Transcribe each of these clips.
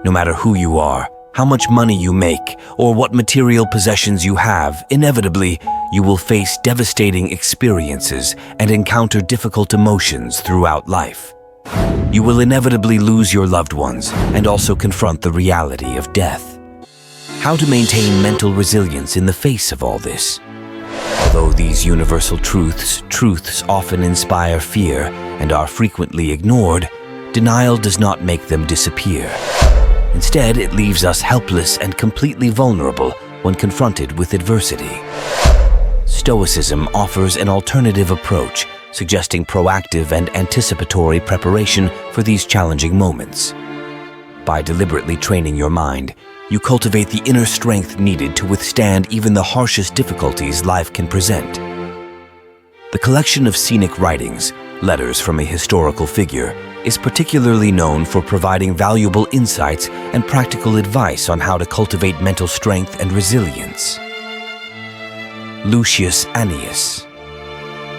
No matter who you are, how much money you make, or what material possessions you have, inevitably, you will face devastating experiences and encounter difficult emotions throughout life. You will inevitably lose your loved ones and also confront the reality of death. How to maintain mental resilience in the face of all this? Although these universal truths often inspire fear and are frequently ignored, denial does not make them disappear. Instead, it leaves us helpless and completely vulnerable when confronted with adversity. Stoicism offers an alternative approach, suggesting proactive and anticipatory preparation for these challenging moments. By deliberately training your mind, you cultivate the inner strength needed to withstand even the harshest difficulties life can present. The collection of scenic writings, Letters from a Historical Figure, is particularly known for providing valuable insights and practical advice on how to cultivate mental strength and resilience. Lucius Annaeus.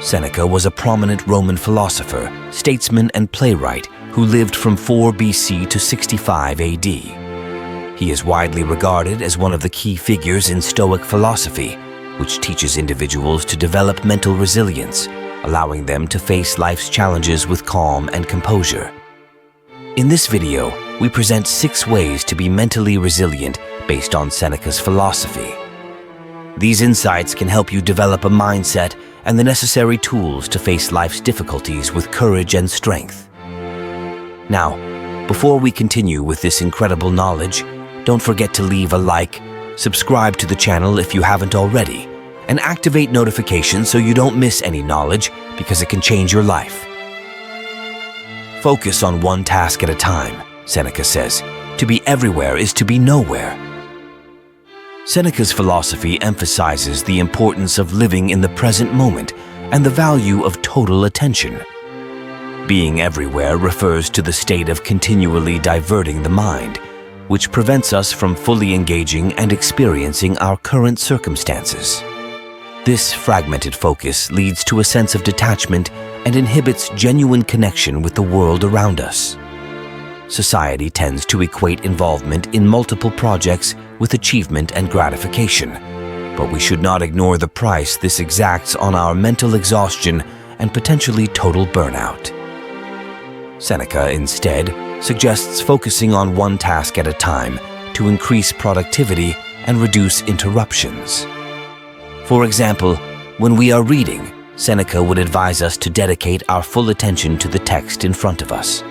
Seneca was a prominent Roman philosopher, statesman, and playwright who lived from 4 BC to 65 AD. He is widely regarded as one of the key figures in Stoic philosophy, which teaches individuals to develop mental resilience, allowing them to face life's challenges with calm and composure. In this video, we present 6 ways to be mentally resilient based on Seneca's philosophy. These insights can help you develop a mindset and the necessary tools to face life's difficulties with courage and strength. Now, before we continue with this incredible knowledge, don't forget to leave a like, subscribe to the channel if you haven't already, and activate notifications so you don't miss any knowledge because it can change your life. Focus on one task at a time, Seneca says. To be everywhere is to be nowhere. Seneca's philosophy emphasizes the importance of living in the present moment and the value of total attention. Being everywhere refers to the state of continually diverting the mind, which prevents us from fully engaging and experiencing our current circumstances. This fragmented focus leads to a sense of detachment and inhibits genuine connection with the world around us. Society tends to equate involvement in multiple projects with achievement and gratification, but we should not ignore the price this exacts on our mental exhaustion and potentially total burnout. Seneca, instead, suggests focusing on one task at a time to increase productivity and reduce interruptions. For example, when we are reading, Seneca would advise us to dedicate our full attention to the text in front of us.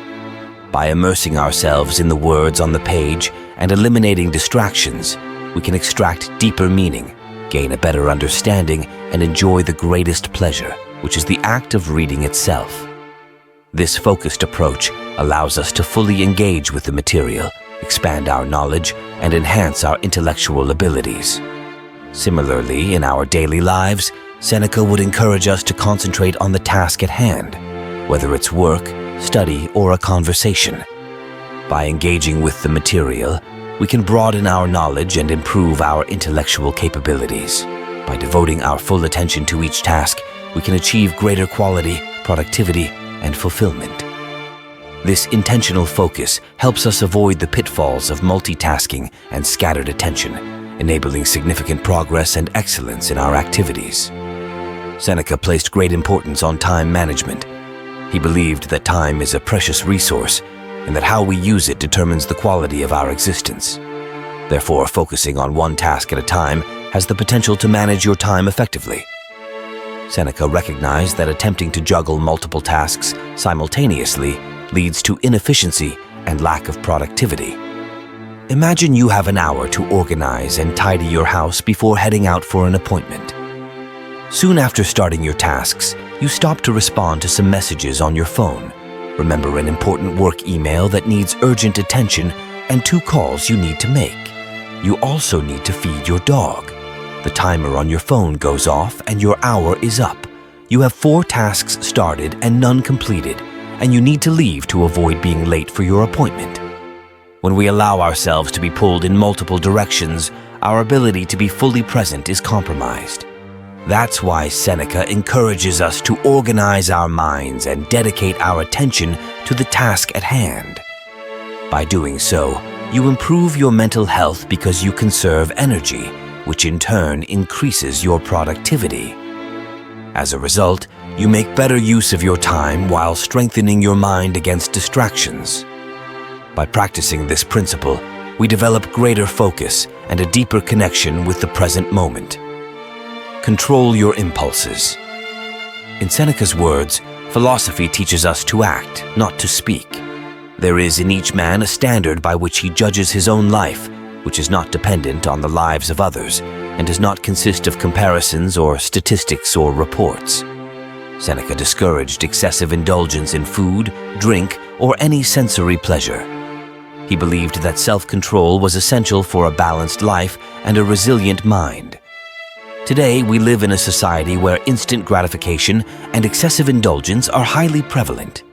By immersing ourselves in the words on the page and eliminating distractions, we can extract deeper meaning, gain a better understanding, and enjoy the greatest pleasure, which is the act of reading itself. This focused approach allows us to fully engage with the material, expand our knowledge, and enhance our intellectual abilities. Similarly, in our daily lives, Seneca would encourage us to concentrate on the task at hand, whether it's work, study, or a conversation. By engaging with the material, we can broaden our knowledge and improve our intellectual capabilities. By devoting our full attention to each task, we can achieve greater quality, productivity, and fulfillment. This intentional focus helps us avoid the pitfalls of multitasking and scattered attention, enabling significant progress and excellence in our activities. Seneca placed great importance on time management. He believed that time is a precious resource and that how we use it determines the quality of our existence. Therefore, focusing on one task at a time has the potential to manage your time effectively. Seneca recognized that attempting to juggle multiple tasks simultaneously leads to inefficiency and lack of productivity. Imagine you have an hour to organize and tidy your house before heading out for an appointment. Soon after starting your tasks, you stop to respond to some messages on your phone, remember an important work email that needs urgent attention, and 2 calls you need to make. You also need to feed your dog. The timer on your phone goes off and your hour is up. You have 4 tasks started and none completed, and you need to leave to avoid being late for your appointment. When we allow ourselves to be pulled in multiple directions, our ability to be fully present is compromised. That's why Seneca encourages us to organize our minds and dedicate our attention to the task at hand. By doing so, You improve your mental health because you conserve energy, which in turn increases your productivity. As a result, you make better use of your time while strengthening your mind against distractions. By practicing this principle, we develop greater focus and a deeper connection with the present moment. Control your impulses. In Seneca's words, philosophy teaches us to act, not to speak. There is in each man a standard by which he judges his own life, which is not dependent on the lives of others, and does not consist of comparisons or statistics or reports. Seneca discouraged excessive indulgence in food, drink, or any sensory pleasure. He believed that self-control was essential for a balanced life and a resilient mind. Today, we live in a society where instant gratification and excessive indulgence are highly prevalent.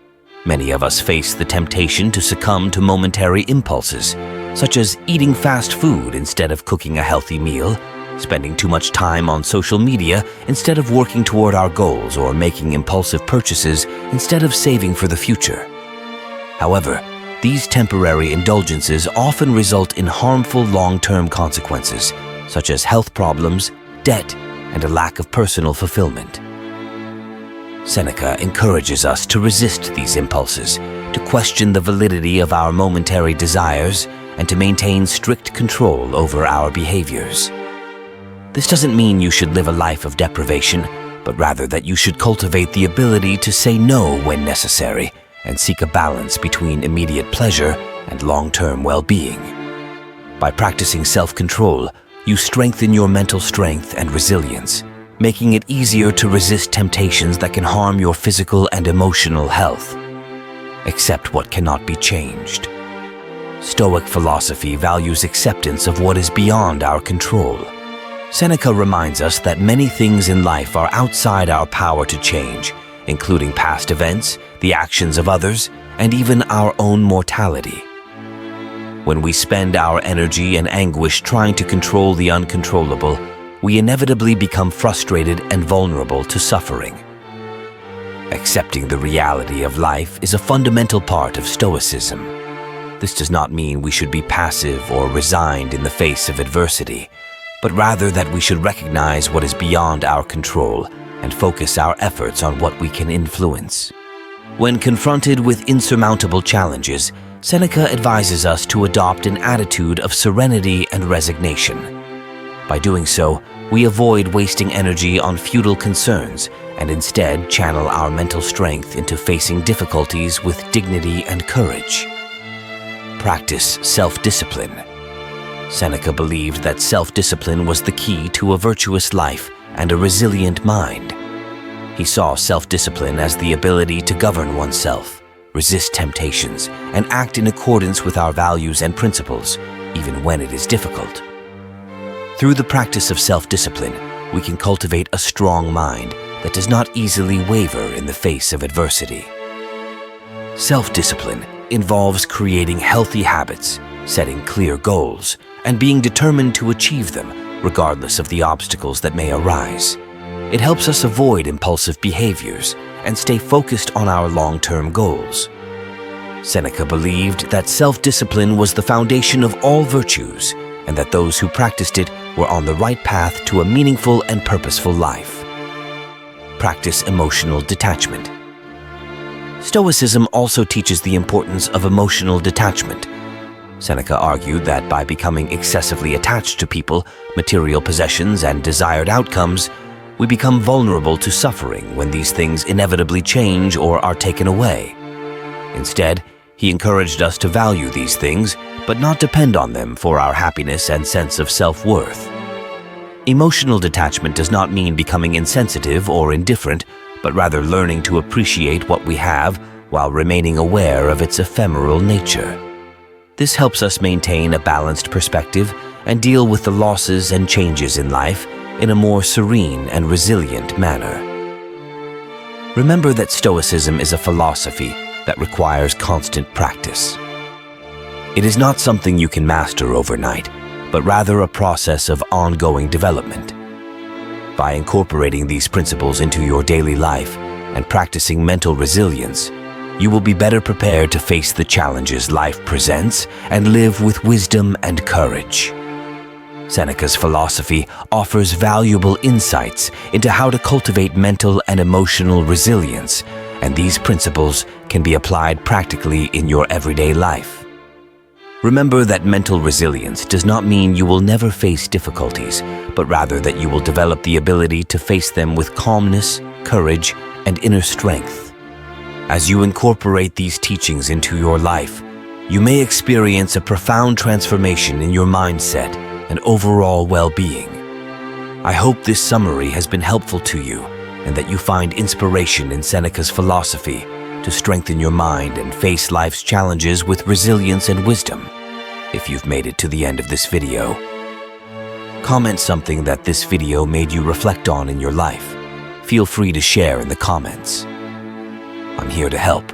Many of us face the temptation to succumb to momentary impulses, such as eating fast food instead of cooking a healthy meal, spending too much time on social media instead of working toward our goals, or making impulsive purchases instead of saving for the future. However, these temporary indulgences often result in harmful long-term consequences, such as health problems, debt, and a lack of personal fulfillment. Seneca encourages us to resist these impulses, to question the validity of our momentary desires, and to maintain strict control over our behaviors. This doesn't mean you should live a life of deprivation, but rather that you should cultivate the ability to say no when necessary and seek a balance between immediate pleasure and long-term well-being. By practicing self-control, you strengthen your mental strength and resilience, making it easier to resist temptations that can harm your physical and emotional health. Accept what cannot be changed. Stoic philosophy values acceptance of what is beyond our control. Seneca reminds us that many things in life are outside our power to change, including past events, the actions of others, and even our own mortality. When we spend our energy and anguish trying to control the uncontrollable, we inevitably become frustrated and vulnerable to suffering. Accepting the reality of life is a fundamental part of Stoicism. This does not mean we should be passive or resigned in the face of adversity, but rather that we should recognize what is beyond our control and focus our efforts on what we can influence. When confronted with insurmountable challenges, Seneca advises us to adopt an attitude of serenity and resignation. By doing so, we avoid wasting energy on futile concerns and instead channel our mental strength into facing difficulties with dignity and courage. Practice self-discipline. Seneca believed that self-discipline was the key to a virtuous life and a resilient mind. He saw self-discipline as the ability to govern oneself, resist temptations, and act in accordance with our values and principles, even when it is difficult. Through the practice of self-discipline, we can cultivate a strong mind that does not easily waver in the face of adversity. Self-discipline involves creating healthy habits, setting clear goals, and being determined to achieve them, regardless of the obstacles that may arise. It helps us avoid impulsive behaviors and stay focused on our long-term goals. Seneca believed that self-discipline was the foundation of all virtues, and that those who practiced it were on the right path to a meaningful and purposeful life. Practice emotional detachment. Stoicism also teaches the importance of emotional detachment. Seneca argued that by becoming excessively attached to people, material possessions, and desired outcomes, we become vulnerable to suffering when these things inevitably change or are taken away. Instead, he encouraged us to value these things, but not depend on them for our happiness and sense of self-worth. Emotional detachment does not mean becoming insensitive or indifferent, but rather learning to appreciate what we have while remaining aware of its ephemeral nature. This helps us maintain a balanced perspective and deal with the losses and changes in life in a more serene and resilient manner. Remember that Stoicism is a philosophy that requires constant practice. It is not something you can master overnight, but rather a process of ongoing development. By incorporating these principles into your daily life and practicing mental resilience, You will be better prepared to face the challenges life presents and live with wisdom and courage. Seneca's philosophy offers valuable insights into how to cultivate mental and emotional resilience, and these principles can be applied practically in your everyday life. Remember that mental resilience does not mean you will never face difficulties, but rather that you will develop the ability to face them with calmness, courage, and inner strength. As you incorporate these teachings into your life, you may experience a profound transformation in your mindset and overall well-being. I hope this summary has been helpful to you and that you find inspiration in Seneca's philosophy to strengthen your mind and face life's challenges with resilience and wisdom. If you've made it to the end of this video, comment something that this video made you reflect on in your life. Feel free to share in the comments. I'm here to help.